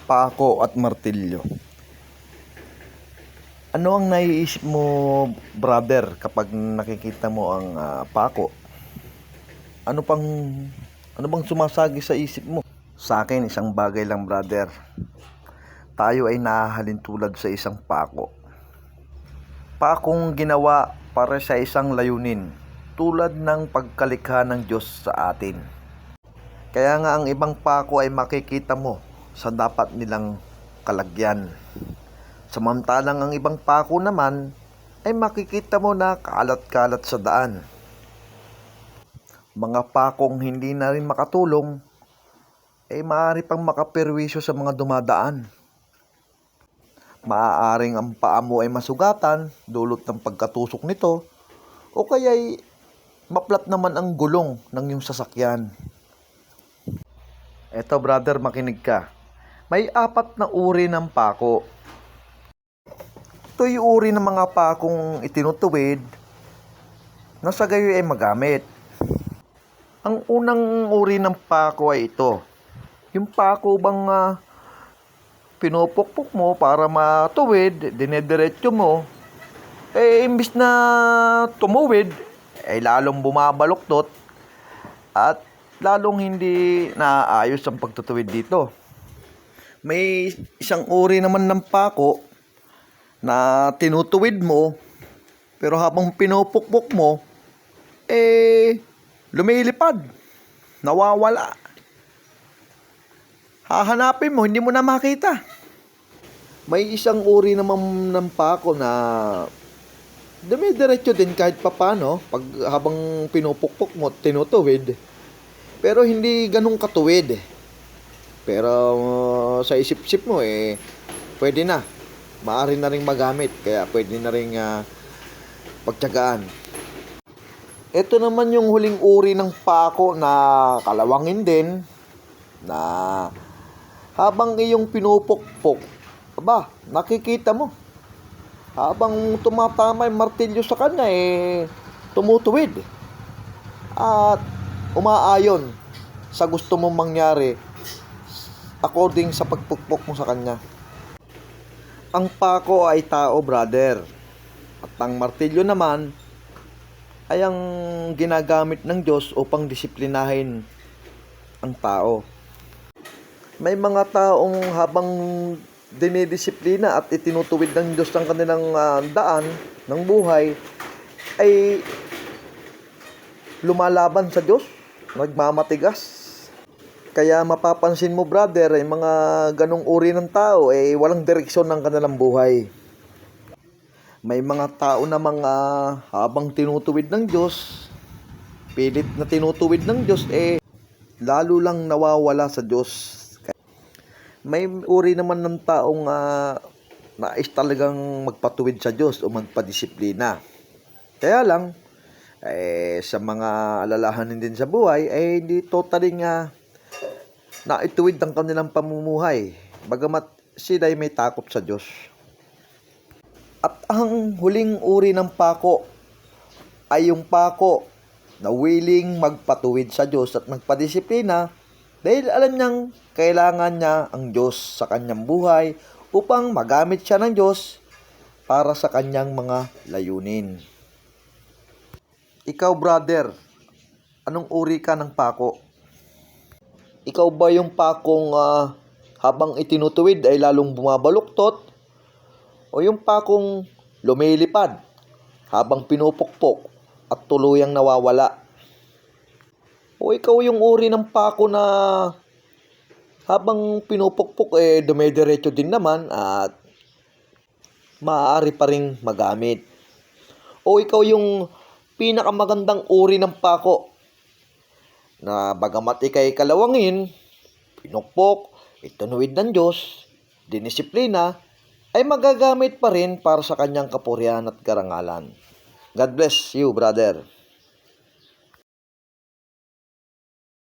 Pako at martilyo. Ano ang naiisip mo, brother, kapag nakikita mo ang pako? Ano pang ano bang sumasagi sa isip mo? Sa akin, isang bagay lang, brother. Tayo ay nahahalin tulad sa isang pako. Pakong ginawa para sa isang layunin, tulad ng pagkalikha ng Diyos sa atin. Kaya nga ang ibang pako ay makikita mo sa dapat nilang kalagyan. Samantalang ang ibang pako naman ay makikita mo na kalat-kalat sa daan. Mga pakong hindi na rin makatulong ay maaari pang makaperwisyo sa mga dumadaan. Maaaring ang paa mo ay masugatan dulot ng pagkatusok nito o kaya'y maplat naman ang gulong ng iyong sasakyan. Eto, brother, makinig ka. May 4 na uri ng pako. Ito'y uri ng mga pakong itinutuwid na sa gayo ay magamit. Ang unang uri ng pako ay ito. Yung pako bang pinupukpok mo para matuwid, dinediretso mo, imbis na tumuwid, lalong bumabaluktot at lalong hindi naayos ang pagtutuwid dito. May isang uri naman ng pako na tinutuwid mo, pero habang pinupukpok mo, lumilipad, nawawala. Hahanapin mo, hindi mo na makita. May isang uri naman ng pako na dumidiretso din kahit papano, pag habang pinupukpok mo, tinutuwid, pero hindi ganun katuwid. Pero sa isip-isip mo, pwede na. Maaari na rin magamit, kaya pwede na rin pagtiyagaan. Ito naman yung huling uri ng pako na kalawangin din, na habang iyong pinupukpok, nakikita mo, habang tumatama yung martilyo sa kanya, tumutuwid at umaayon sa gusto mong mangyari according sa pagpukpok mo sa kanya. Ang pako ay tao, brother. At ang martilyo naman ay ang ginagamit ng Diyos upang disiplinahin ang tao. May mga taong habang dinidisiplina at itinutuwid ng Diyos ang kanilang daan ng buhay, ay lumalaban sa Diyos, nagmamatigas. Kaya mapapansin mo, brother, ay mga ganong uri ng tao walang direksyon ng kanilang buhay. May mga tao na habang tinutuwid ng Diyos, pilit na tinutuwid ng Diyos, lalo lang nawawala sa Diyos. May uri naman ng taong nais talagang magpatuwid sa Diyos o magpadisiplina. Kaya lang, sa mga alalahanin din sa buhay, hindi totally na ituwid ang kanilang pamumuhay, bagamat sila ay may takot sa Diyos. At ang huling uri ng pako ay yung pako na willing magpatuwid sa Diyos at magpadisiplina dahil alam niyang kailangan niya ang Diyos sa kanyang buhay upang magamit siya ng Diyos para sa kanyang mga layunin. Ikaw, brother, anong uri ka ng pako? Ikaw ba yung pakong habang itinutuwid ay lalong bumabaluktot? O yung pakong lumilipad habang pinupukpok at tuluyang nawawala? O ikaw yung uri ng pako na habang pinupukpok dumediretso din naman at maaari pa ring magamit? O ikaw yung pinakamagandang uri ng pako na bagamat ikay kalawangin, pinukpok, itinuwid ng Diyos, dinisiplina, ay magagamit pa rin para sa kanyang kapurihan at karangalan. God bless you, brother.